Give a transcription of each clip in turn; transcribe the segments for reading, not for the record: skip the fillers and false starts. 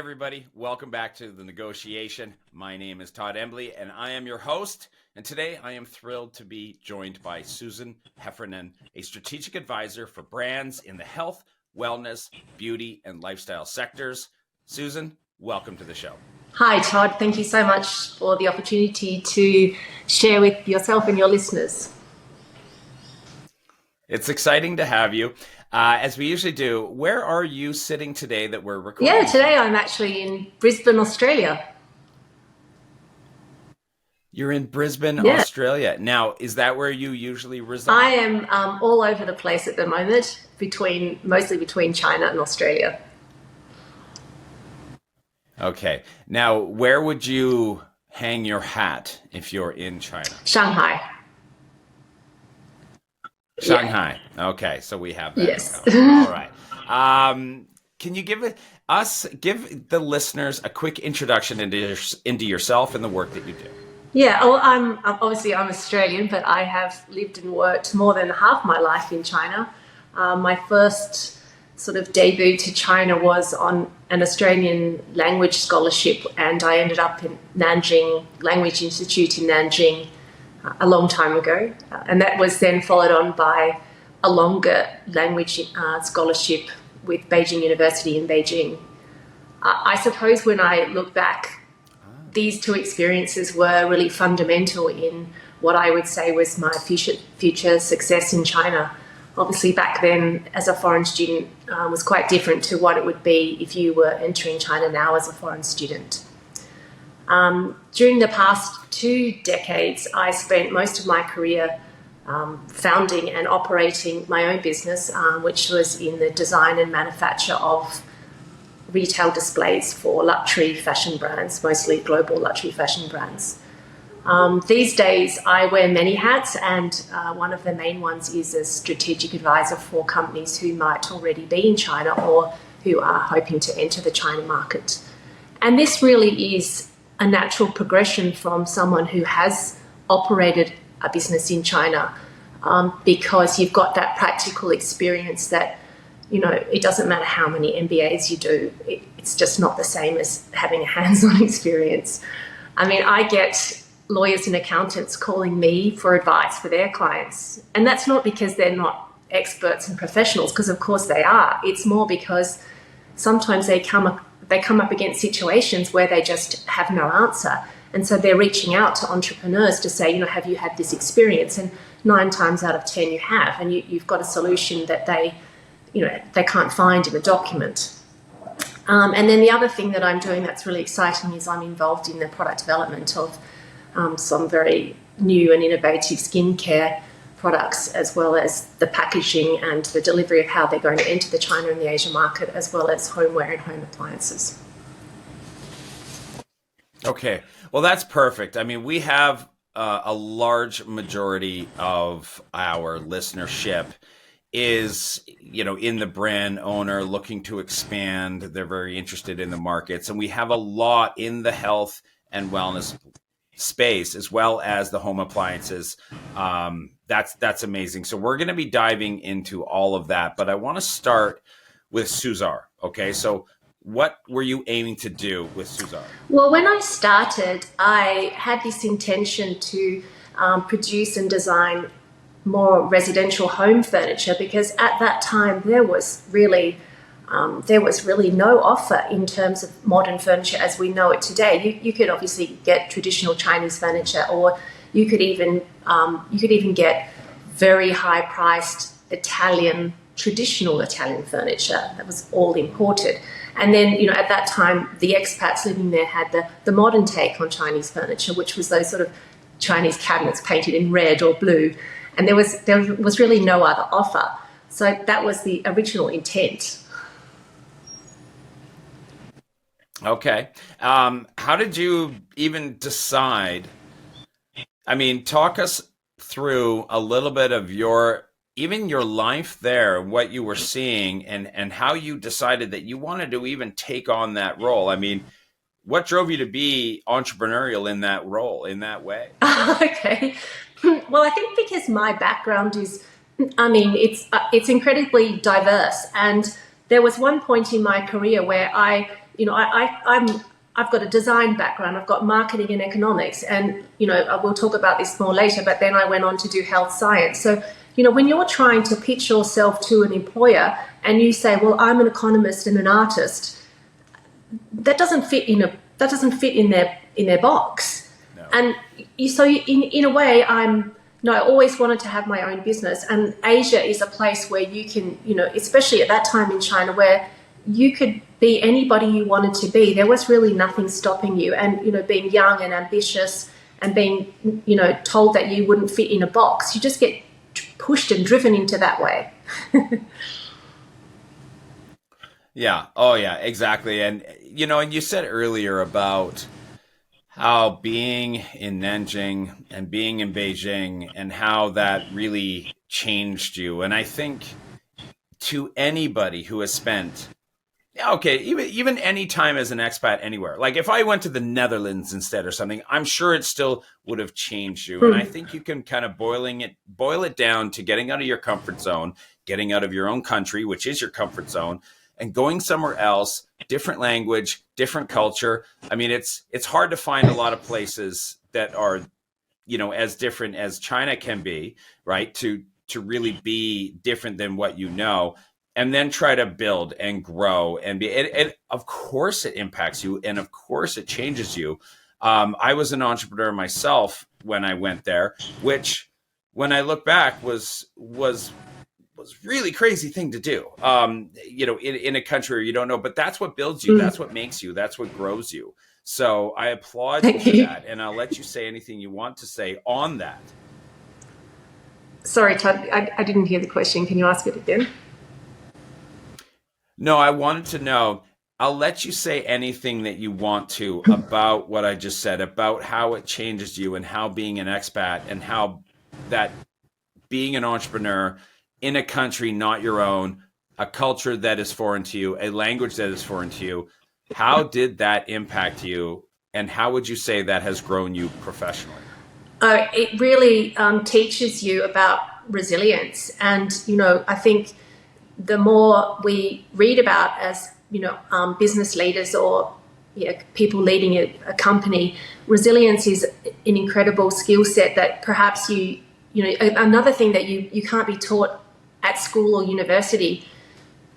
everybody. Welcome back to The Negotiation. My name is Todd Embley, and I am your host. And today I am thrilled to be joined by Susan Heffernan, a strategic advisor for brands in the health, wellness, beauty, and lifestyle sectors. Susan, welcome to the show. Hi, Todd. Thank you so much for the opportunity to share with yourself and your listeners. It's exciting to have you. As we usually do, where are you sitting today that we're recording? Yeah, today I'm actually in Brisbane, Australia. You're in Brisbane, Australia. Now, is that where you usually reside? I am all over the place at the moment, mostly between China and Australia. Okay. Now, where would you hang your hat if you're in China? Shanghai. Shanghai. Yeah. Okay, so we have that. Yes. All right. Can you give the listeners a quick introduction into yourself and the work that you do? Yeah, well, I'm Australian, but I have lived and worked more than half my life in China. My first sort of debut to China was on an Australian language scholarship, and I ended up in Nanjing Language Institute in Nanjing a long time ago, and that was then followed on by a longer language scholarship with Beijing University in Beijing. I suppose when I look back, these two experiences were really fundamental in what I would say was my future success in China. Obviously, back then, as a foreign student, was quite different to what it would be if you were entering China now as a foreign student. During the past 2 decades, I spent most of my career founding and operating my own business, which was in the design and manufacture of retail displays for luxury fashion brands, mostly global luxury fashion brands. These days, I wear many hats, and one of the main ones is as strategic advisor for companies who might already be in China or who are hoping to enter the China market. And this really is a natural progression from someone who has operated a business in China, because you've got that practical experience that, you know, it doesn't matter how many MBAs you do, it's just not the same as having a hands-on experience. I mean, I get lawyers and accountants calling me for advice for their clients, and that's not because they're not experts and professionals, because of course they are. It's more because sometimes they come up against situations where they just have no answer. And so they're reaching out to entrepreneurs to say, you know, have you had this experience? And 9 times out of 10 you have, and you've got a solution that they can't find in a document. And then the other thing that I'm doing that's really exciting is I'm involved in the product development of some very new and innovative skincare products, as well as the packaging and the delivery of how they're going to enter the China and the Asia market, as well as homeware and home appliances. Okay, well, that's perfect. I mean, we have a large majority of our listenership is, you know, in the brand owner looking to expand. They're very interested in the markets, and we have a lot in the health and wellness space, as well as the home appliances. That's amazing. So we're going to be diving into all of that, but I want to start with Soozar. Okay, so what were you aiming to do with Soozar? Well, when I started, I had this intention to produce and design more residential home furniture, because at that time there was really no offer in terms of modern furniture as we know it today. You could obviously get traditional Chinese furniture, or you could even get very high-priced traditional Italian furniture that was all imported. And then, you know, at that time, the expats living there had the modern take on Chinese furniture, which was those sort of Chinese cabinets painted in red or blue. And there was really no other offer. So that was the original intent. Okay. How did you even decide? I mean, talk us through a little bit of your life there, what you were seeing, and how you decided that you wanted to even take on that role. I mean, what drove you to be entrepreneurial in that role, in that way? Okay. Well, I think because my background is, it's incredibly diverse. And there was one point in my career where I I've got a design background, I've got marketing and economics, and we'll talk about this more later, but then I went on to do health science. So when you're trying to pitch yourself to an employer and you say, well, I'm an economist and an artist, that doesn't fit in their box. No. And in a way, I always wanted to have my own business, and Asia is a place where you can, especially at that time in China, where you could be anybody you wanted to be. There was really nothing stopping you. And, being young and ambitious and being, told that you wouldn't fit in a box, you just get pushed and driven into that way. Yeah. Oh, yeah, exactly. And, and you said earlier about how being in Nanjing and being in Beijing and how that really changed you. And I think to anybody who has spent even any time as an expat anywhere. Like if I went to the Netherlands instead or something, I'm sure it still would have changed you. And I think you can kind of boil it down to getting out of your comfort zone, getting out of your own country, which is your comfort zone, and going somewhere else, different language, different culture. I mean, it's hard to find a lot of places that are, as different as China can be, right? To really be different than what you know. And then try to build and grow and be. And of course, it impacts you, and of course, it changes you. I was an entrepreneur myself when I went there, which, when I look back, was really crazy thing to do. In a country where you don't know, but that's what builds you. That's what makes you. That's what grows you. So I applaud you for that, and I'll let you say anything you want to say on that. Sorry, Todd, I didn't hear the question. Can you ask it again? No, I wanted to know, I'll let you say anything that you want to about what I just said, about how it changes you and how being an expat and how that being an entrepreneur in a country not your own, a culture that is foreign to you, a language that is foreign to you, how did that impact you, and how would you say that has grown you professionally? It really teaches you about resilience. And, I think the more we read about as, business leaders or people leading a company, resilience is an incredible skill set that perhaps another thing that you can't be taught at school or university.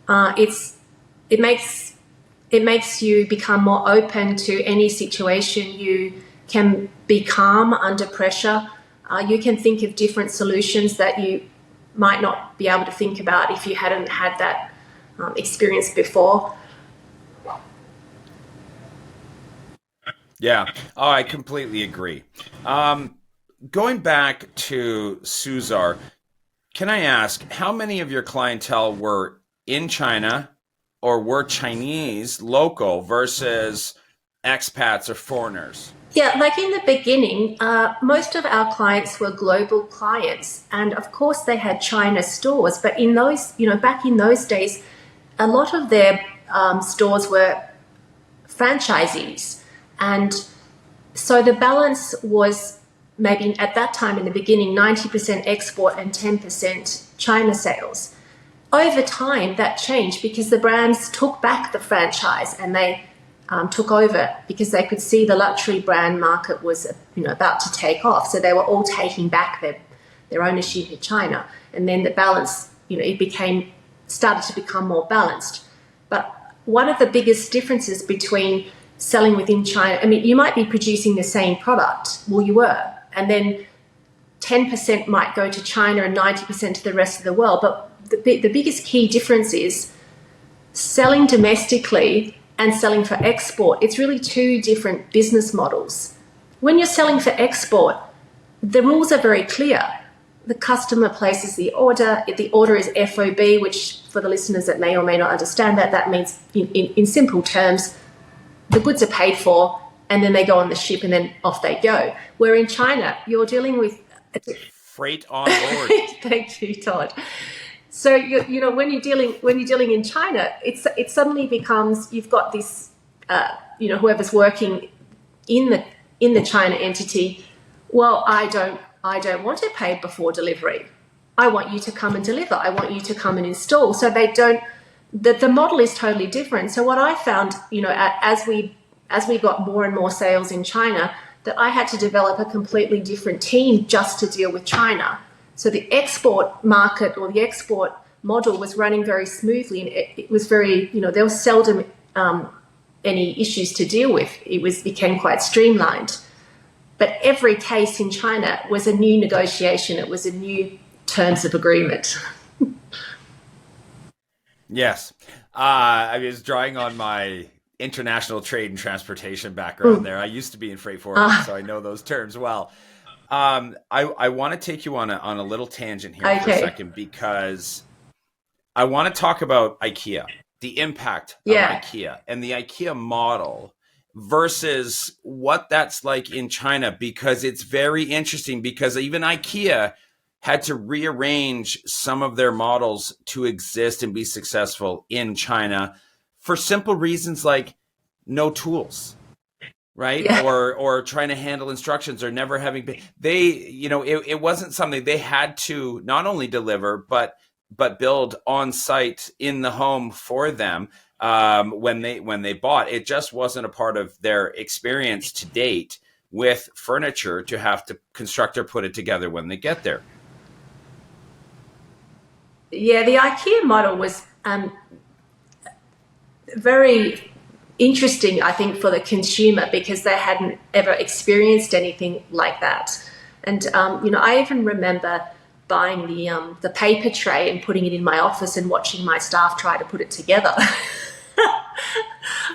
It makes you become more open to any situation. You can be calm under pressure. You can think of different solutions that you might not be able to think about if you hadn't had that experience before. Yeah. Oh, I completely agree. Going back to Soozar, can I ask how many of your clientele were in China or were Chinese local versus expats or foreigners? Yeah, like in the beginning, most of our clients were global clients, and of course they had China stores. But in those, back in those days, a lot of their stores were franchisees, and so the balance was maybe at that time in the beginning 90% export and 10% China sales. Over time, that changed because the brands took back the franchise and they took over because they could see the luxury brand market was about to take off. So they were all taking back their ownership in China. And then the balance, it started to become more balanced. But one of the biggest differences between selling within China, you might be producing the same product. Well, you were. And then 10% might go to China and 90% to the rest of the world. But the biggest key difference is selling domestically and selling for export. It's really two different business models. When you're selling for export, the rules are very clear. The customer places the order. The order is FOB, which for the listeners that may or may not understand that means in simple terms, the goods are paid for and then they go on the ship and then off they go. Where in China, you're dealing with freight on board. Thank you, Todd. So when you're dealing in China, it suddenly becomes you've got this whoever's working in the China entity. Well, I don't want it paid before delivery. I want you to come and deliver. I want you to come and install. So they don't the model is totally different. So what I found, as we got more and more sales in China, that I had to develop a completely different team just to deal with China. So the export market or the export model was running very smoothly, and it was very, there was seldom any issues to deal with. Became quite streamlined. But every case in China was a new negotiation. It was a new terms of agreement. Yes. I was drawing on my international trade and transportation background there. I used to be in freight forwarding, so I know those terms well. I want to take you on a little tangent here for a second, because I want to talk about IKEA, the impact of IKEA and the IKEA model versus what that's like in China, because it's very interesting, because even IKEA had to rearrange some of their models to exist and be successful in China for simple reasons like no tools, right? Yeah. Or trying to handle instructions, or never having been, it wasn't something they had to not only deliver, but build on site in the home for them when they bought. It just wasn't a part of their experience to date with furniture to have to construct or put it together when they get there. Yeah, the IKEA model was very interesting, I think, for the consumer, because they hadn't ever experienced anything like that. And I even remember buying the paper tray and putting it in my office and watching my staff try to put it together.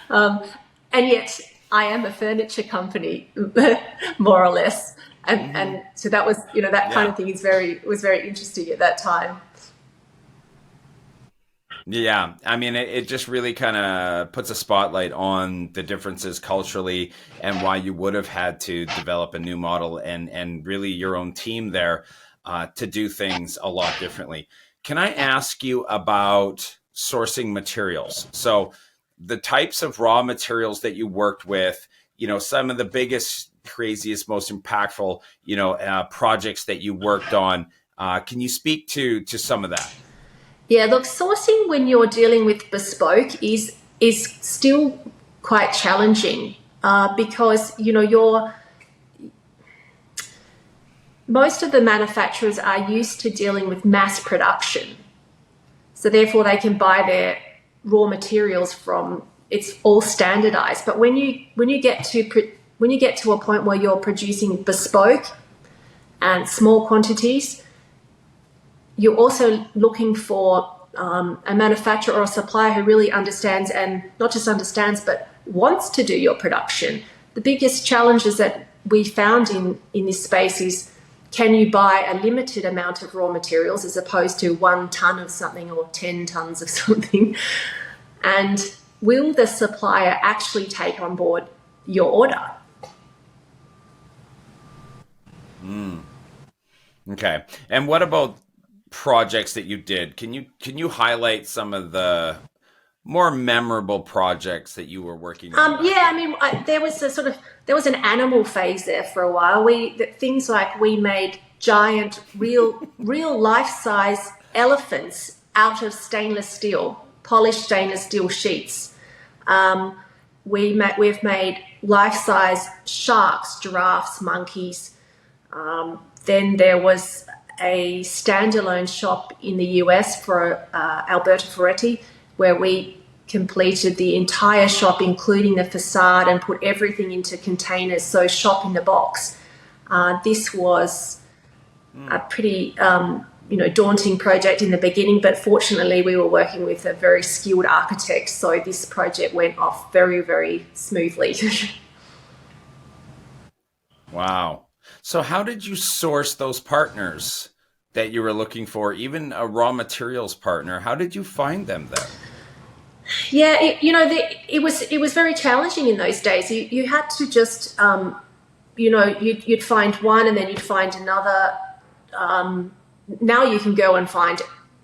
And yet I am a furniture company, more or less. And so that was, that kind of thing was very interesting at that time. Yeah, I mean, it just really kind of puts a spotlight on the differences culturally and why you would have had to develop a new model and really your own team there to do things a lot differently. Can I ask you about sourcing materials? So the types of raw materials that you worked with, some of the biggest, craziest, most impactful, projects that you worked on. Can you speak to some of that? Yeah, look, sourcing when you're dealing with bespoke is still quite challenging because most of the manufacturers are used to dealing with mass production, so therefore they can buy their raw materials from, it's all standardized. But when you get to a point where you're producing bespoke and small quantities, you're also looking for a manufacturer or a supplier who really understands, and not just understands, but wants to do your production. The biggest challenges that we found in this space is, can you buy a limited amount of raw materials as opposed to 1 ton of something or 10 tons of something? And will the supplier actually take on board your order? Okay. And what about projects that you did? Can you highlight some of the more memorable projects that you were working on? Yeah, I mean, there was an animal phase there for a while. Things like we made giant, real life-size elephants out of stainless steel, polished stainless steel sheets. We've made life-size sharks, giraffes, monkeys. Then there was a standalone shop in the US for Alberta Ferretti, where we completed the entire shop, including the facade, and put everything into containers, so shop in the box. This was a pretty daunting project in the beginning, but fortunately we were working with a very skilled architect, so this project went off very, very smoothly. Wow. So how did you source those partners that you were looking for, even a raw materials partner? How did you find them then? Yeah, it was very challenging in those days. You had to just, you'd find one and then you'd find another. Now you can go and find,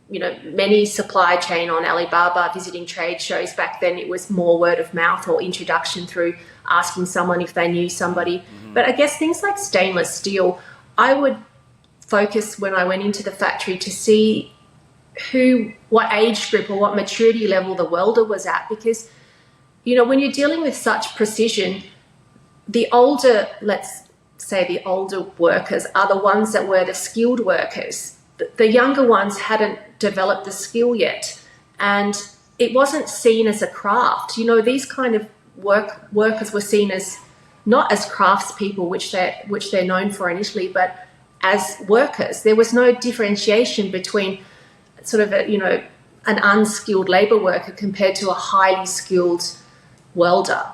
many supply chain on Alibaba, visiting trade shows. Back then it was more word of mouth or introduction through asking someone if they knew somebody. But I guess things like stainless steel, I would focus when I went into the factory to see what age group or what maturity level the welder was at, because when you're dealing with such precision, the older, let's say the older workers are the ones that were the skilled workers. The younger ones hadn't developed the skill yet, and it wasn't seen as a craft. These kind of workers were seen as not as craftspeople, which they're known for initially, but as workers. There was no differentiation between sort of an unskilled labor worker compared to a highly skilled welder.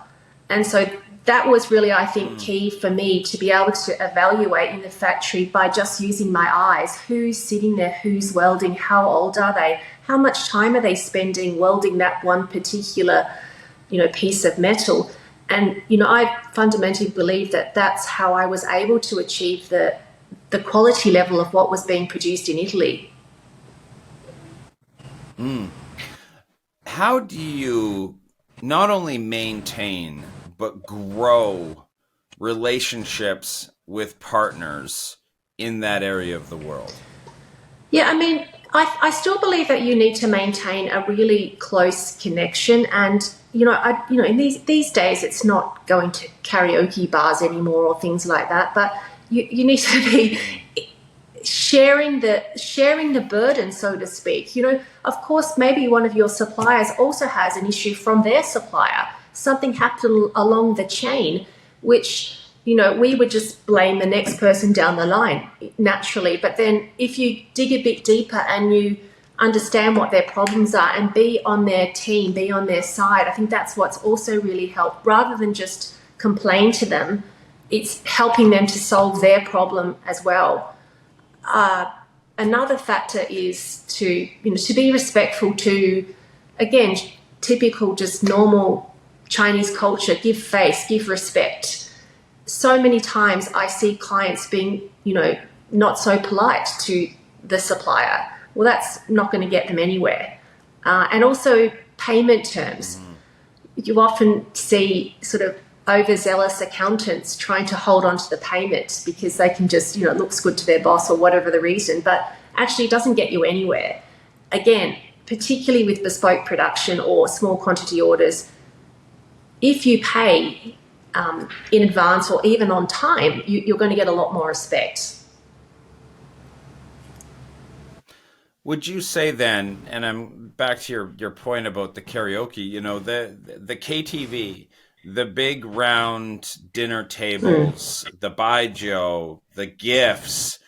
And so that was really, I think, key for me to be able to evaluate in the factory by just using my eyes. Who's sitting there? Who's welding? How old are they? How much time are they spending welding that one particular, piece of metal? And, I fundamentally believe that that's how I was able to achieve the quality level of what was being produced in Italy. How do you not only maintain but grow relationships with partners in that area of the world? Yeah, I mean, I still believe that you need to maintain a really close connection, and in these days, it's not going to karaoke bars anymore or things like that. But you need to be sharing the burden, so to speak. Of course, maybe one of your suppliers also has an issue from their supplier. Something happened along the chain, which we would just blame the next person down the line naturally. But then if you dig a bit deeper and you understand what their problems are and be on their team, be on their side, I think that's what's also really helped. Rather than just complain to them, it's helping them to solve their problem as well. Another factor is to be respectful to, again, typical just normal Chinese culture, give face, give respect. So many times I see clients being, not so polite to the supplier. Well, that's not going to get them anywhere. And also payment terms. You often see sort of overzealous accountants trying to hold on to the payment because they can just, it looks good to their boss or whatever the reason, but actually it doesn't get you anywhere. Again, particularly with bespoke production or small quantity orders, if you pay in advance or even on time, you're going to get a lot more respect. Would you say then, and I'm back to your point about the karaoke, the KTV, the big round dinner tables, the baijiu, the gifts,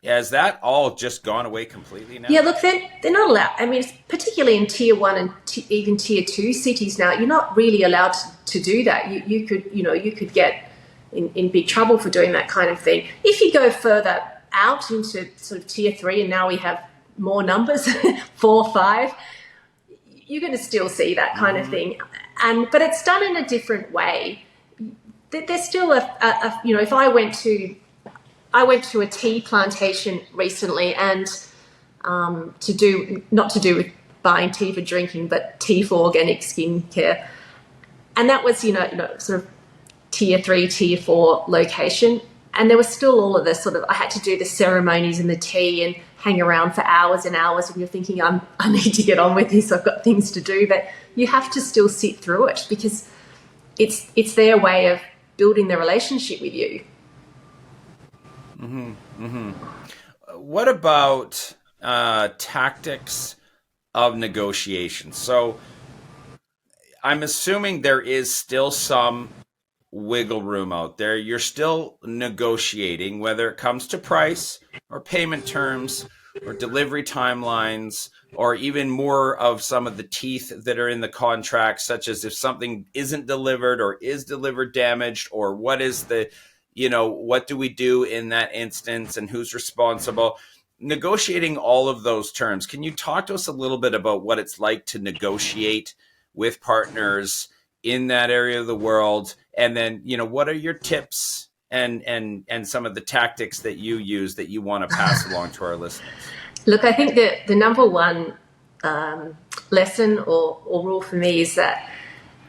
has that all just gone away completely now? Yeah, look, they're not allowed. I mean, particularly in tier 1 and even tier 2 cities now, you're not really allowed to do that. You could get in big trouble for doing that kind of thing. If you go further out into sort of tier 3, and now we have more numbers, 4, 5, you're going to still see that kind of thing. But it's done in a different way. There's still if I went to a tea plantation recently, and not to do with buying tea for drinking, but tea for organic skincare, and that was sort of tier 3, tier 4 location, and there was still all of this sort of, I had to do the ceremonies and the tea and hang around for hours and hours, and you're thinking, I need to get on with this, I've got things to do, but you have to still sit through it because it's their way of building the relationship with you. What about tactics of negotiation? So I'm assuming there is still some wiggle room out there. You're still negotiating, whether it comes to price or payment terms or delivery timelines, or even more of some of the teeth that are in the contract, such as if something isn't delivered or is delivered damaged, or what is the what do we do in that instance and who's responsible? Negotiating all of those terms. Can you talk to us a little bit about what it's like to negotiate with partners in that area of the world? And then, what are your tips and some of the tactics that you use that you want to pass along to our listeners? Look, I think that the number one lesson or rule for me is that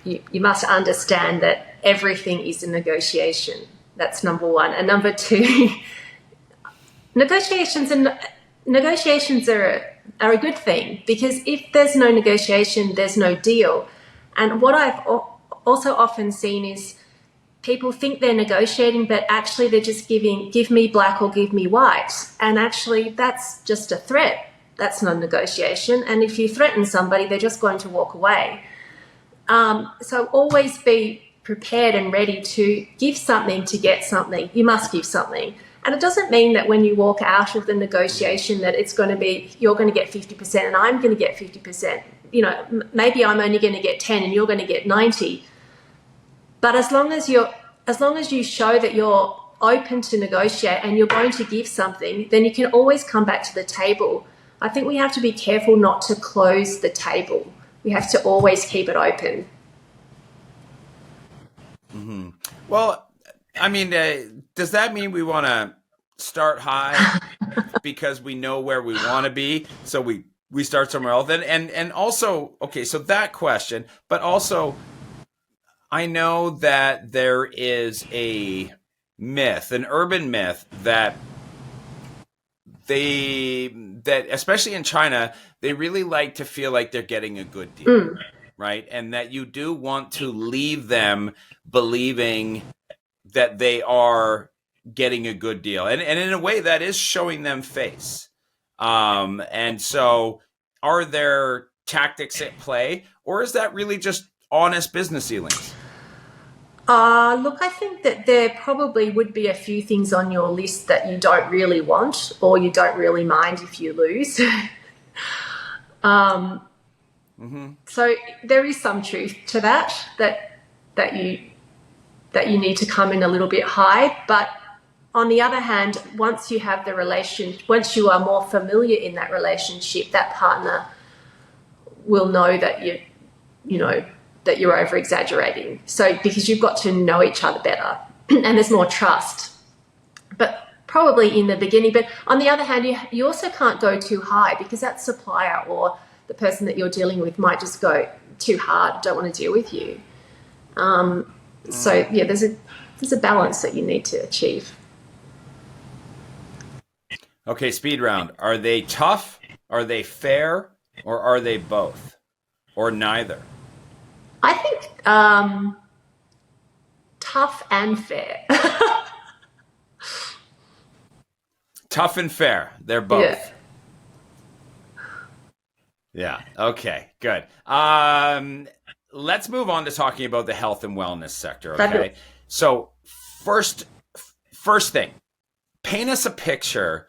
you must understand that everything is a negotiation. That's number one. And number two, negotiations are are a good thing, because if there's no negotiation, there's no deal. And what I've also often seen is people think they're negotiating, but actually they're just give me black or give me white. And actually that's just a threat. That's not a negotiation. And if you threaten somebody, they're just going to walk away. So always be prepared and ready to give something to get something. You must give something. And it doesn't mean that when you walk out of the negotiation that it's going to be, you're going to get 50% and I'm going to get 50%. You know, maybe I'm only going to get 10 and you're going to get 90. But as long as you show that you're open to negotiate and you're going to give something, then you can always come back to the table. I think we have to be careful not to close the table. We have to always keep it open. Mm-hmm. Well, I mean, does that mean we want to start high because we know where we want to be? So we start somewhere else. And also, okay, so that question, but also I know that there is a myth, an urban myth that especially in China, they really like to feel like they're getting a good deal, right? And that you do want to leave them believing that they are getting a good deal. And in a way that is showing them face. And so are there tactics at play, or is that really just honest business dealings? Look, I think that there probably would be a few things on your list that you don't really want or you don't really mind if you lose. So there is some truth to that you need to come in a little bit high. But on the other hand, once you are more familiar in that relationship, that partner will know that that you're over exaggerating. So because you've got to know each other better and there's more trust. But probably in the beginning. But on the other hand, you also can't go too high, because that supplier or the person that you're dealing with might just go too hard, don't want to deal with you. So yeah, there's a balance that you need to achieve. Okay, speed round. Are they tough? Are they fair? Or are they both? Or neither? I think tough and fair. Tough and fair. They're both. Yeah. Okay, good. Let's move on to talking about the health and wellness sector. Okay. So first thing, paint us a picture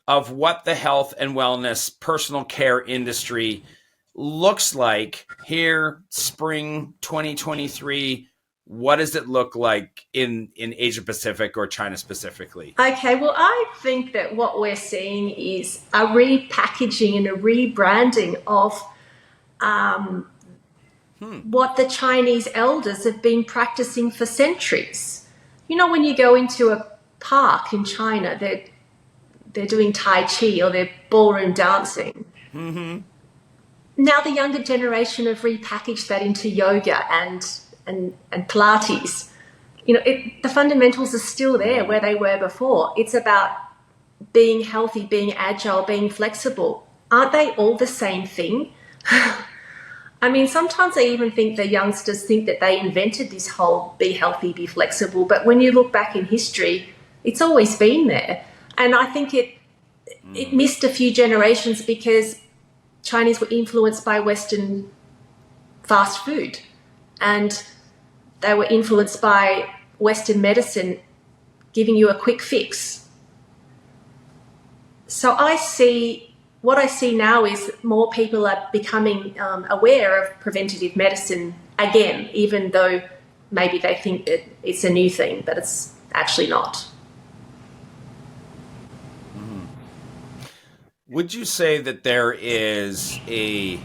of what the health and wellness personal care industry looks like here, spring 2023. What does it look like in Asia Pacific or China specifically? Okay, well, I think that what we're seeing is a repackaging and a rebranding of what the Chinese elders have been practicing for centuries. You know, when you go into a park in China, they're doing Tai Chi or they're ballroom dancing. Mm-hmm. Now the younger generation have repackaged that into yoga and Pilates. You know, the fundamentals are still there where they were before. It's about being healthy, being agile, being flexible. Aren't they all the same thing? I mean, sometimes I even think the youngsters think that they invented this whole be healthy, be flexible. But when you look back in history, it's always been there. And I think it missed a few generations because Chinese were influenced by Western fast food, and they were influenced by Western medicine giving you a quick fix. So what I see now is more people are becoming aware of preventative medicine again, even though maybe they think that it's a new thing, but it's actually not. Would you say that there is a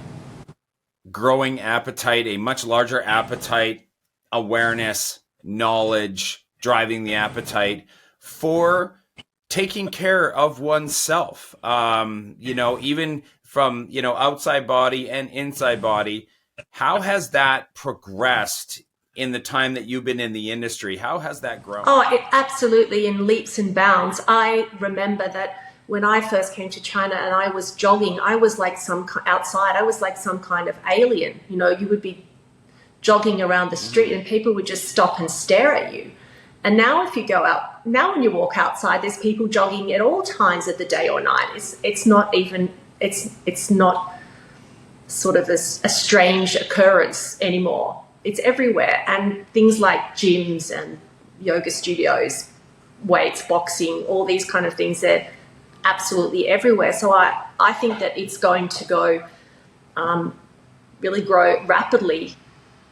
growing appetite, a much larger appetite, awareness, knowledge, driving the appetite for taking care of oneself? Even from, outside body and inside body. How has that progressed in the time that you've been in the industry? How has that grown? Oh, it absolutely in leaps and bounds. I remember that when I first came to China and I was jogging, I was like outside, I was like some kind of alien. You know, you would be jogging around the street and people would just stop and stare at you. And now if you go out, now when you walk outside, there's people jogging at all times of the day or night. It's not even, it's not sort of a strange occurrence anymore. It's everywhere. And things like gyms and yoga studios, weights, boxing, all these kind of things, they're absolutely everywhere. So I think that it's going to go, really grow rapidly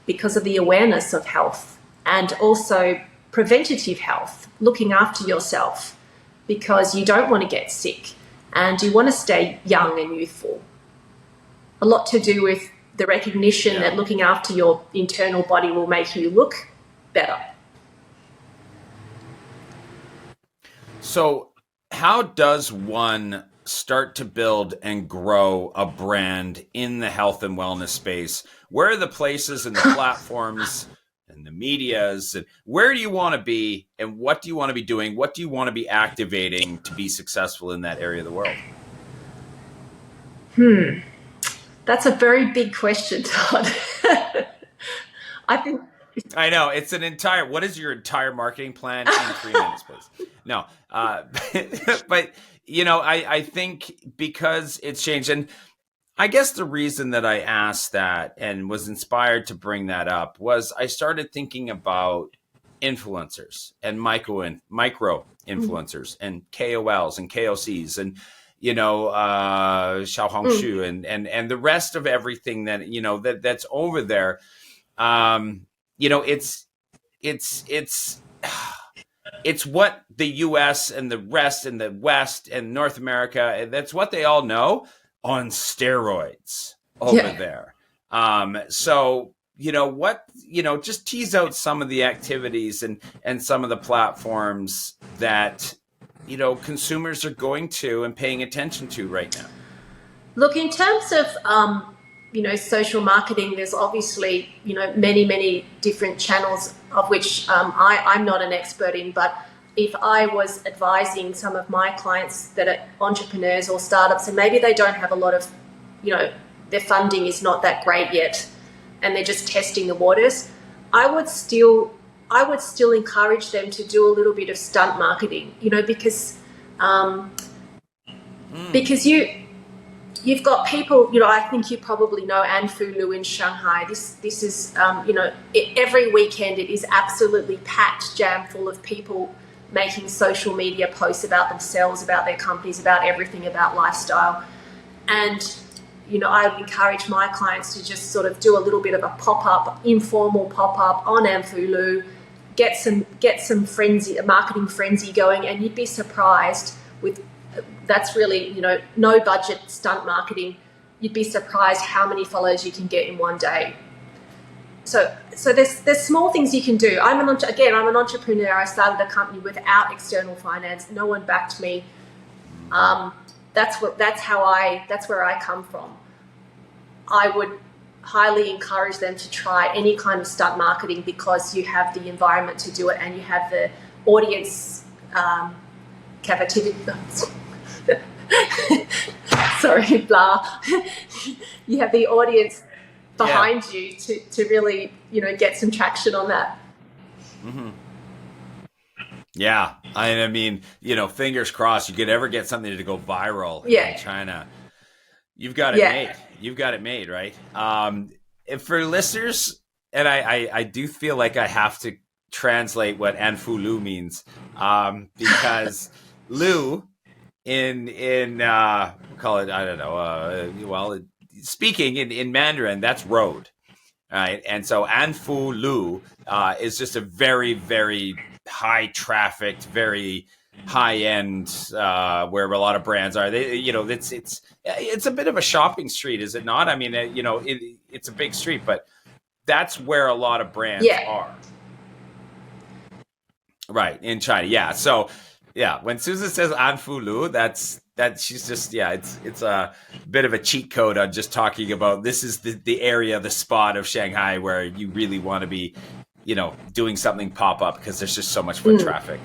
because of the awareness of health and also preventative health, looking after yourself, because you don't want to get sick and you want to stay young and youthful. A lot to do with the recognition that looking after your internal body will make you look better. So how does one start to build and grow a brand in the health and wellness space? Where are the places and the platforms and the medias? And where do you want to be and what do you want to be doing? What do you want to be activating to be successful in that area of the world? That's a very big question, Todd. I think I know it's an entire. What is your entire marketing plan in 3 minutes, please? No, but you know, I think because it's changed, and I guess the reason that I asked that and was inspired to bring that up was I started thinking about influencers and micro influencers and KOLs and KOCs and Xiaohongshu and the rest of everything that that's over there. It's what the US and the rest and the West and North America, that's what they all know on steroids over there. So, just tease out some of the activities and some of the platforms that, consumers are going to and paying attention to right now. Look, in terms of, social marketing, there's obviously, many, many different channels of which I'm not an expert in, but if I was advising some of my clients that are entrepreneurs or startups and maybe they don't have a lot of, their funding is not that great yet and they're just testing the waters, I would still encourage them to do a little bit of stunt marketing, because you've got people, I think you probably know Anfu Lu in Shanghai. This is, every weekend it is absolutely packed, jam full of people making social media posts about themselves, about their companies, about everything, about lifestyle. And, I would encourage my clients to just sort of do a little bit of a pop-up, informal pop-up on Anfu Lu, get some frenzy, a marketing frenzy going, and you'd be surprised with, that's really, no budget stunt marketing. You'd be surprised how many followers you can get in one day. So there's small things you can do. I'm an entrepreneur. I started a company without external finance. No one backed me. That's where I come from. I would highly encourage them to try any kind of stunt marketing because you have the environment to do it and you have the audience captivity. Sorry, blah. You have the audience behind you to really, get some traction on that. Mm-hmm. Yeah, I mean, fingers crossed you could ever get something to go viral in China. You've got it made. You've got it made, right? For listeners, and I do feel like I have to translate what Anfu Lu means, because Lu in call it, I don't know, speaking in Mandarin, that's road, right? And so Anfu Lu is just a very, very high trafficked, very high end, where a lot of brands are. It's a bit of a shopping street, is it not? I mean, it's a big street, but that's where a lot of brands are. Right, in China. Yeah. So when Susan says Anfu Lu, that she's just, it's a bit of a cheat code on just talking about this is the area, the spot of Shanghai where you really want to be, doing something pop up because there's just so much foot traffic.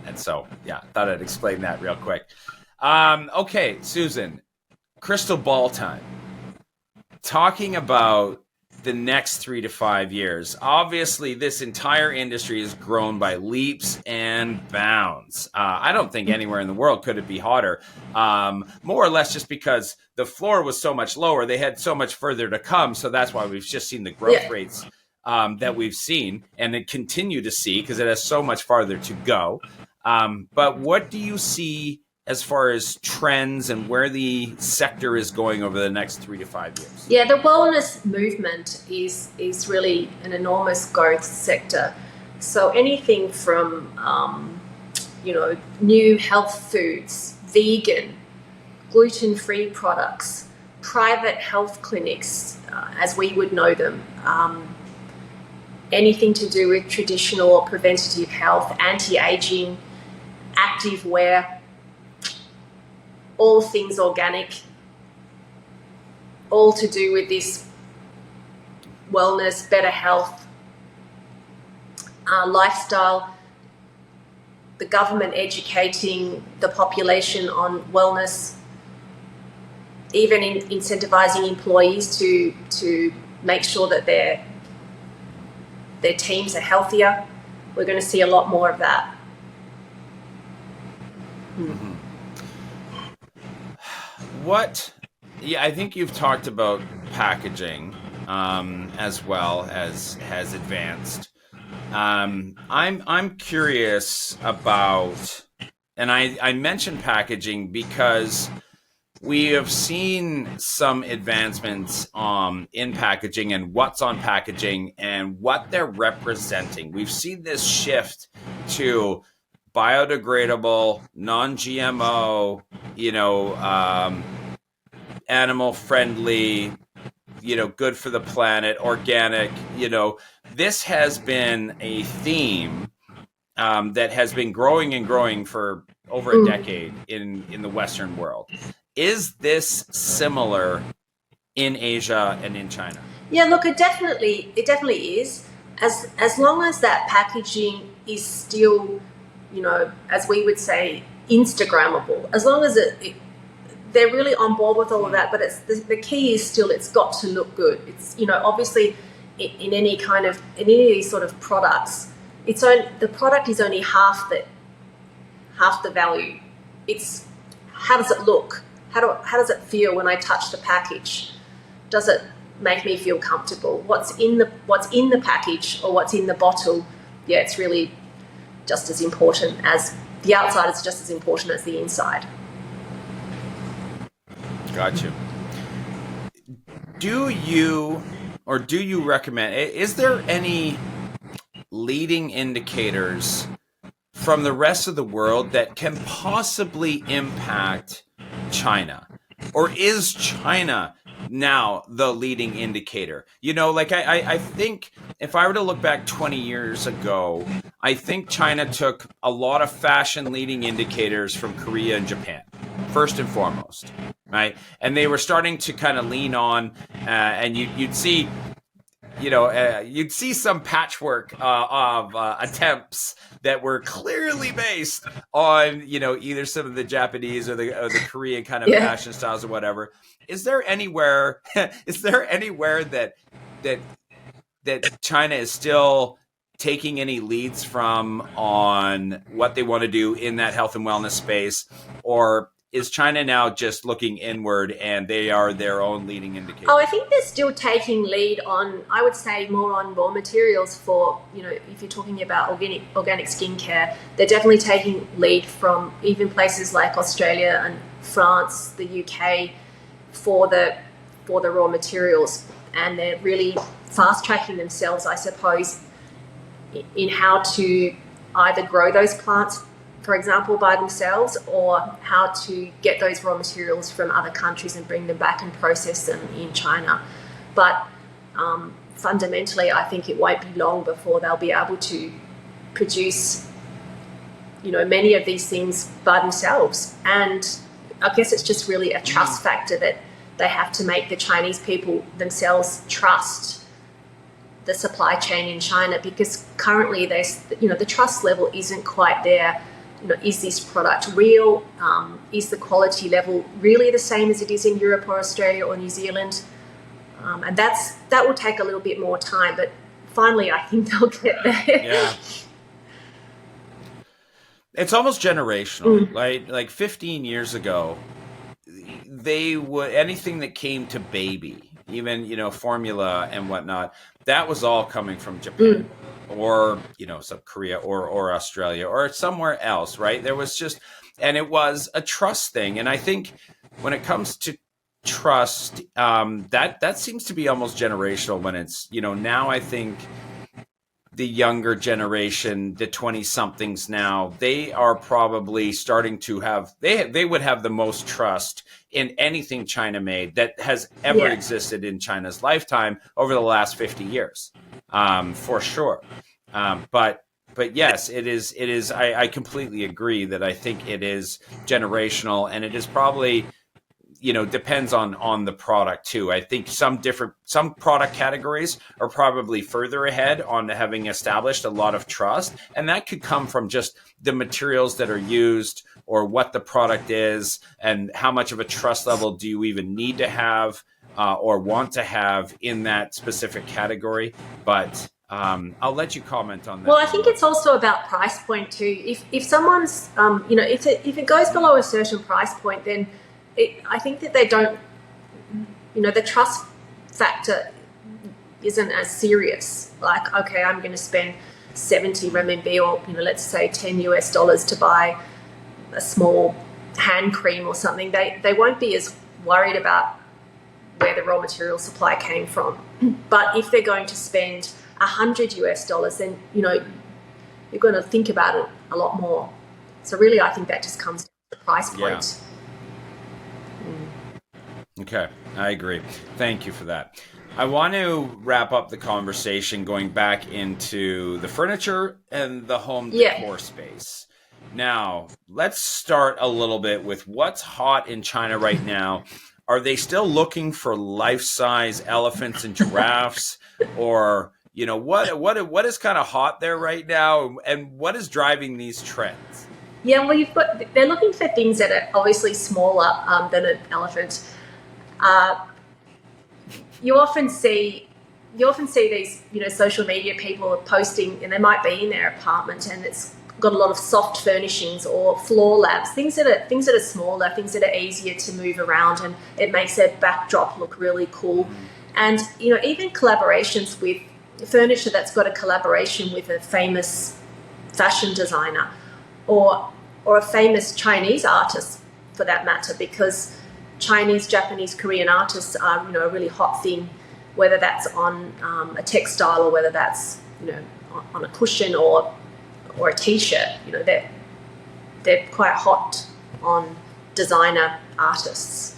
And so, yeah, thought I'd explain that real quick. Okay, Susan, crystal ball time. Talking about the next 3 to 5 years, obviously this entire industry has grown by leaps and bounds. I don't think anywhere in the world could it be hotter. More or less just because the floor was so much lower, they had so much further to come. So that's why we've just seen the growth rates that we've seen and it continue to see because it has so much farther to go. But what do you see as far as trends and where the sector is going over the next 3 to 5 years? Yeah, the wellness movement is really an enormous growth sector. So anything from new health foods, vegan, gluten-free products, private health clinics, as we would know them, anything to do with traditional or preventative health, anti-aging, active wear, all things organic, all to do with this wellness, better health, lifestyle, the government educating the population on wellness, even incentivizing employees to make sure that their teams are healthier. We're going to see a lot more of that. Mm-hmm. I think you've talked about packaging as well as has advanced. I'm curious about, and I mentioned packaging because we have seen some advancements in packaging and what's on packaging and what they're representing. We've seen this shift to biodegradable, non-GMO, animal friendly, good for the planet, organic. This has been a theme that has been growing and growing for over a decade in the Western world. Is this similar in Asia and in China? Yeah, look, it definitely is. As long as that packaging is still, as we would say, Instagrammable. As long as they're really on board with all of that. But it's the key is still it's got to look good. It's obviously in any of these sort of products, the product is only half the value. It's how does it look? How does it feel when I touch the package? Does it make me feel comfortable? What's in the package or what's in the bottle? Yeah, it's really just as important as the outside is just as important as the inside. Got you. Do you recommend, is there any leading indicators from the rest of the world that can possibly impact China? Or is China now the leading indicator? I think if I were to look back 20 years ago, I think China took a lot of fashion leading indicators from Korea and Japan, first and foremost, right? And they were starting to kind of lean on, and you'd see some patchwork of attempts that were clearly based on, either some of the Japanese or the Korean kind of fashion styles or whatever. Is there anywhere that China is still taking any leads from on what they want to do in that health and wellness space, or is China now just looking inward and they are their own leading indicator? Oh, I think they're still taking lead on, I would say, more on raw materials for, if you're talking about organic skincare, they're definitely taking lead from even places like Australia and France, the UK, for the raw materials. And they're really fast tracking themselves, I suppose, in how to either grow those plants, for example, by themselves, or how to get those raw materials from other countries and bring them back and process them in China. But fundamentally, I think it won't be long before they'll be able to produce, many of these things by themselves. And I guess it's just really a trust factor that they have to make the Chinese people themselves trust the supply chain in China, because currently the trust level isn't quite there is this product real? Is the quality level really the same as it is in Europe or Australia or New Zealand? And that will take a little bit more time, but finally I think they'll get there. Yeah. It's almost generational. Like 15 years ago, they would, anything that came to baby, even, formula and whatnot, that was all coming from Japan or, South Korea or Australia or somewhere else, right? There was just, and it was a trust thing. And I think when it comes to trust, that seems to be almost generational when it's, now I think the younger generation, the 20 somethings now, they are probably starting to have, they would have the most trust in anything China made that has ever existed in China's lifetime over the last 50 years, for sure. But yes, it is, I completely agree that I think it is generational, and it is probably, depends on the product too. I think some product categories are probably further ahead on having established a lot of trust. And that could come from just the materials that are used or what the product is and how much of a trust level do you even need to have or want to have in that specific category. But I'll let you comment on that. Well, I think it's also about price point too. If someone's, if it goes below a certain price point, then I think that they don't, the trust factor isn't as serious. Like, okay, I'm going to spend 70 renminbi or, let's say $10 to buy a small hand cream or something. They won't be as worried about where the raw material supply came from. But if they're going to spend $100, then, you're going to think about it a lot more. So really, I think that just comes to the price point. Yeah. Okay, I agree. Thank you for that. I want to wrap up the conversation going back into the furniture and the home decor space. Now, let's start a little bit with what's hot in China right now. Are they still looking for life-size elephants and giraffes? Or, what is kind of hot there right now? And what is driving these trends? Yeah, well, they're looking for things that are obviously smaller than an elephant. You often see these, social media people are posting, and they might be in their apartment, and it's got a lot of soft furnishings or floor lamps, things that are smaller, things that are easier to move around, and it makes their backdrop look really cool. And even collaborations with furniture that's got a collaboration with a famous fashion designer or a famous Chinese artist, for that matter, because Chinese, Japanese, Korean artists are, a really hot thing, whether that's on a textile or whether that's, on a cushion or a t-shirt. They're quite hot on designer artists.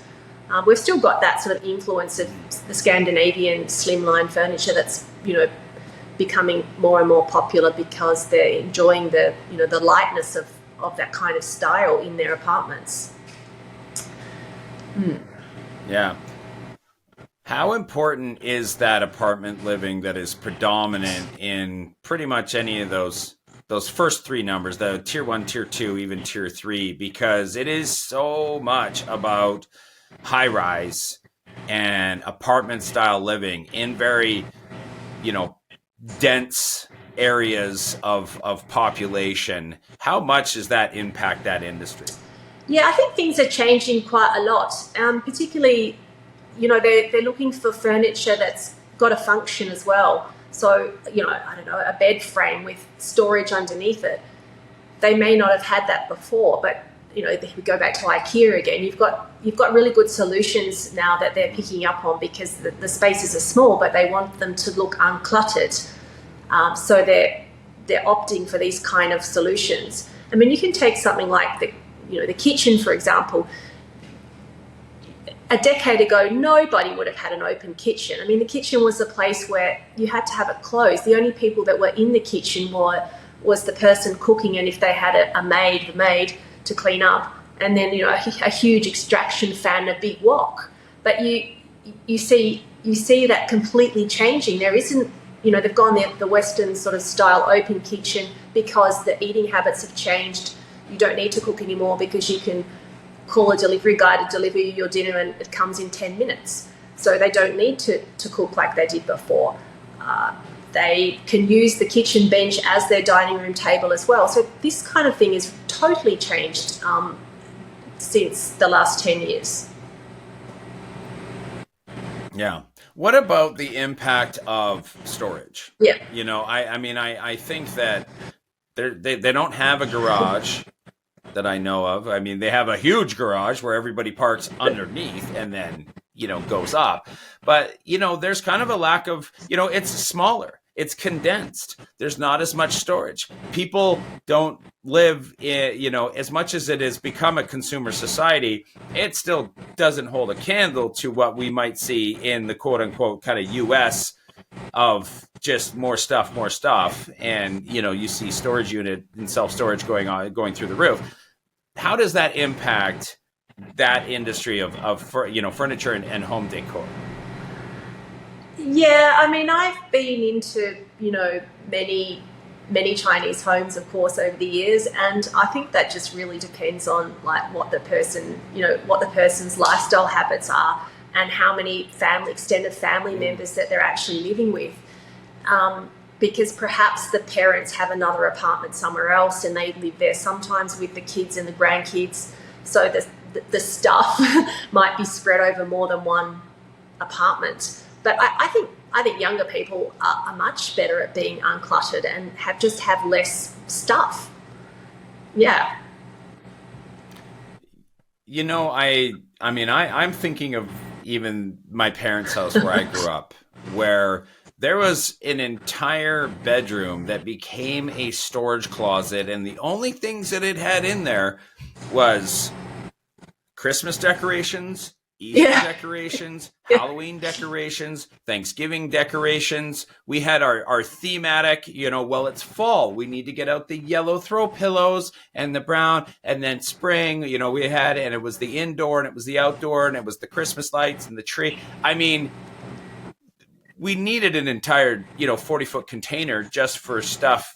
We've still got that sort of influence of the Scandinavian slimline furniture that's, becoming more and more popular because they're enjoying the lightness of that kind of style in their apartments. Yeah. How important is that apartment living that is predominant in pretty much any of those first three numbers, the tier 1, tier 2, even tier 3, because it is so much about high rise and apartment style living in very, dense areas of population. How much does that impact that industry? Yeah, I think things are changing quite a lot. Particularly, they're looking for furniture that's got a function as well. So, I don't know, a bed frame with storage underneath it. They may not have had that before, but if we go back to IKEA again, you've got really good solutions now that they're picking up on because the spaces are small, but they want them to look uncluttered. So they're opting for these kind of solutions. I mean, you can take something like the kitchen, for example. A decade ago, nobody would have had an open kitchen. I mean, the kitchen was a place where you had to have it closed. The only people that were in the kitchen was the person cooking, and if they had the maid to clean up, and then a huge extraction fan, a big wok. But you see that completely changing. There isn't, they've gone the Western sort of style open kitchen because the eating habits have changed. you don't need to cook anymore because you can call a delivery guy to deliver you your dinner and it comes in 10 minutes. So they don't need to cook like they did before. They can use the kitchen bench as their dining room table as well. So this kind of thing has totally changed since the last 10 years. Yeah. What about the impact of storage? Yeah. You know, I think that they don't have a garage that I know of. I mean, they have a huge garage where everybody parks underneath and then, you know, goes up. But, you know, there's kind of a lack of, you know, it's smaller. It's condensed. There's not as much storage. People don't live in, you know, as much as it has become a consumer society, it still doesn't hold a candle to what we might see in the quote unquote kind of US of just more stuff. And, you know, you see storage unit and self-storage going through the roof. How does that impact that industry of you know, furniture and home decor? Yeah, I mean, I've been into, you know, many Chinese homes, of course, over the years, and I think that just really depends on like what the person, you know, what the person's lifestyle habits are and how many extended family members that they're actually living with. Because perhaps the parents have another apartment somewhere else and they live there sometimes with the kids and the grandkids. So the stuff might be spread over more than one apartment. But I think younger people are much better at being uncluttered and have less stuff. Yeah. You know, I'm thinking of even my parents' house where I grew up, where there was an entire bedroom that became a storage closet, and the only things that it had in there was Christmas decorations, Easter decorations, Halloween decorations, Thanksgiving decorations. We had our thematic, you know, well, it's fall. We need to get out the yellow throw pillows and the brown, and then spring, you know, we had, and it was the indoor and it was the outdoor and it was the Christmas lights and the tree. I mean, we needed an entire, you know, 40-foot container just for stuff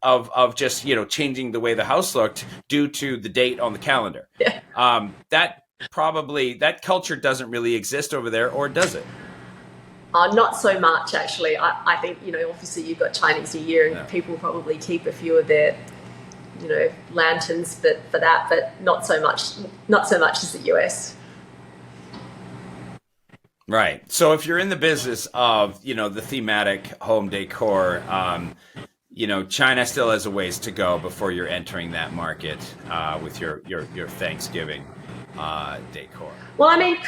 of just, you know, changing the way the house looked due to the date on the calendar. Yeah. That culture doesn't really exist over there, or does it? Not so much, actually. I think, you know, obviously you've got Chinese New Year and people probably keep a few of their, you know, lanterns for that, but not so much as the US. Right. So if you're in the business of, you know, the thematic home decor, you know, China still has a ways to go before you're entering that market with your Thanksgiving decor. Well, I mean,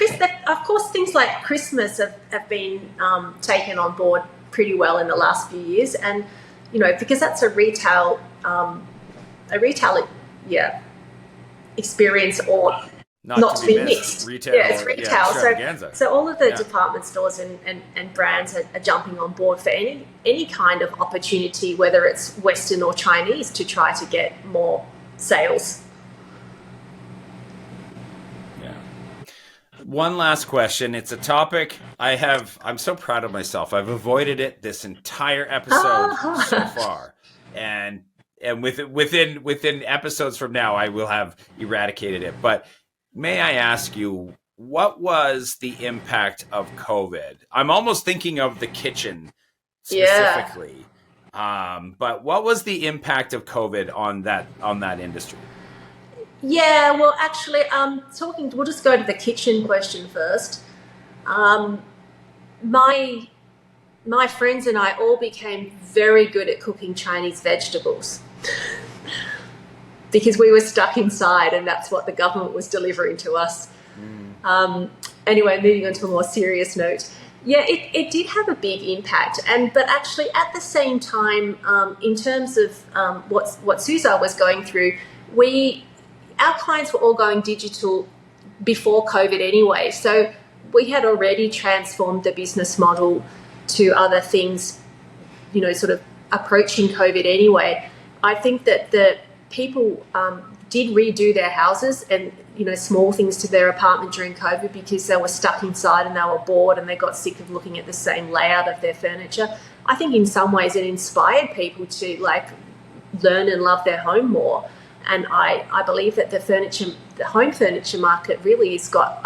of course, things like Christmas have been taken on board pretty well in the last few years, and you know, because that's a retail experience, or not to be mixed. Retail, yeah, it's retail. So all of the Yeah. department stores and brands are jumping on board for any kind of opportunity, whether it's Western or Chinese, to try to get more sales. One last question. It's a topic I'm so proud of myself. I've avoided it this entire episode so far. And within episodes from now, I will have eradicated it. But may I ask you, what was the impact of COVID? I'm almost thinking of the kitchen specifically. Yeah. But what was the impact of COVID on that industry? Yeah, well, actually, we'll just go to the kitchen question first. My friends and I all became very good at cooking Chinese vegetables because we were stuck inside and that's what the government was delivering to us. Anyway, moving on to a more serious note. Yeah, it did have a big impact, but actually at the same time, in terms of what Soozar was going through, our clients were all going digital before COVID anyway. So we had already transformed the business model to other things, you know, sort of approaching COVID anyway. I think that the people did redo their houses and, you know, small things to their apartment during COVID because they were stuck inside and they were bored and they got sick of looking at the same layout of their furniture. I think in some ways it inspired people to like learn and love their home more. And I believe that the home furniture market really has got,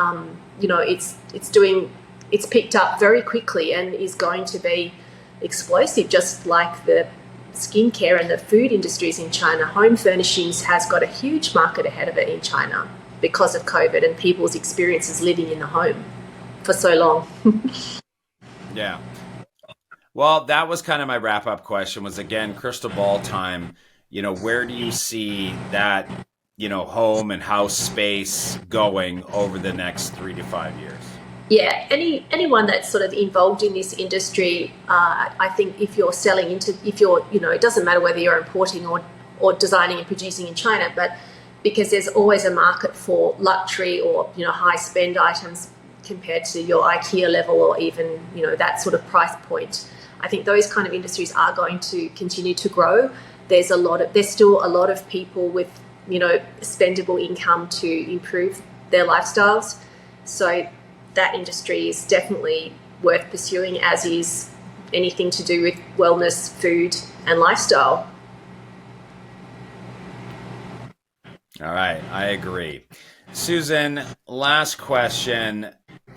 it's picked up very quickly and is going to be explosive, just like the skincare and the food industries in China. Home furnishings has got a huge market ahead of it in China because of COVID and people's experiences living in the home for so long. Yeah. Well, that was kind of my wrap up question was again, crystal ball time. Where do you see that, home and house space going over the next 3 to 5 years? Yeah, anyone that's sort of involved in this industry, I think if you're it doesn't matter whether you're importing or designing and producing in China, but because there's always a market for luxury or, high spend items compared to your IKEA level or even, that sort of price point. I think those kind of industries are going to continue to grow. There's still a lot of people with, spendable income to improve their lifestyles. So that industry is definitely worth pursuing, as is anything to do with wellness, food, and lifestyle. All right, I agree. Susan, last question.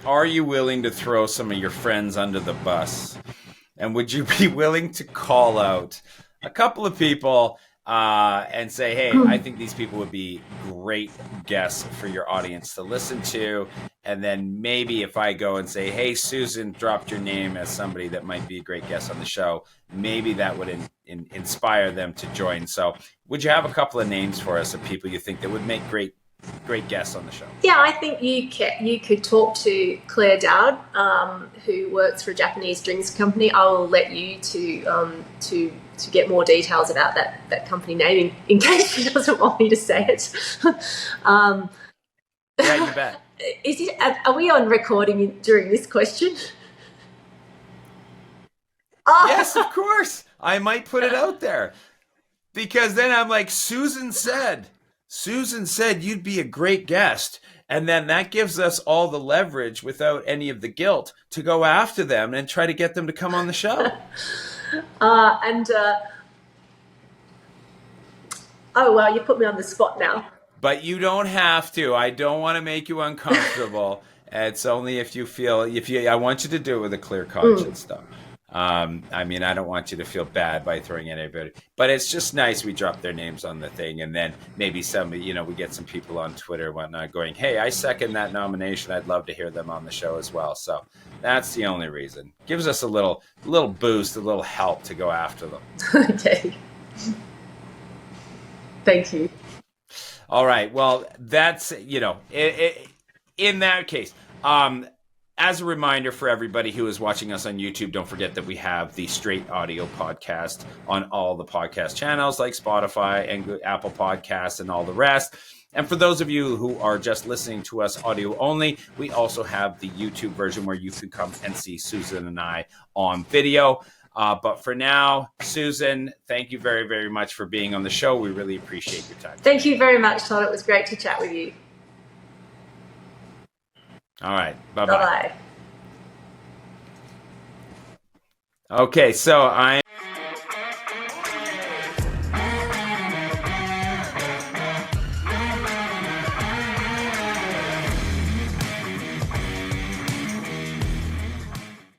Are you willing to throw some of your friends under the bus? And would you be willing to call out a couple of people and say, hey, I think these people would be great guests for your audience to listen to? And then maybe if I go and say, hey, Susan dropped your name as somebody that might be a great guest on the show, maybe that would inspire them to join. So would you have a couple of names for us of people you think that would make great guests on the show? Yeah, I think you could talk to Claire Dowd, who works for a Japanese drinks company. I will let you to get more details about that company name in case she doesn't want me to say it. Yeah, you bet. Are we on recording during this question? Oh. Yes, of course. I might put it out there because then I'm like, Susan said you'd be a great guest. And then that gives us all the leverage without any of the guilt to go after them and try to get them to come on the show. Oh, well, you put me on the spot now. But you don't have to. I don't want to make you uncomfortable. It's only if you feel, I want you to do it with a clear conscience, though. I mean, I don't want you to feel bad by throwing anybody, but it's just nice we drop their names on the thing, and then maybe we get some people on Twitter and whatnot going, hey, I second that nomination. I'd love to hear them on the show as well. So that's the only reason. Gives us a little boost, a little help to go after them. Okay. Thank you. All right. Well, that's, in that case, as a reminder for everybody who is watching us on YouTube, don't forget that we have the Straight Audio podcast on all the podcast channels like Spotify and Apple Podcasts and all the rest. And for those of you who are just listening to us audio only, we also have the YouTube version where you can come and see Susan and I on video. But for now, Susan, thank you very, very much for being on the show. We really appreciate your time. Thank you very much, Todd. It was great to chat with you. All right. Bye-bye. Bye-bye. Okay, so I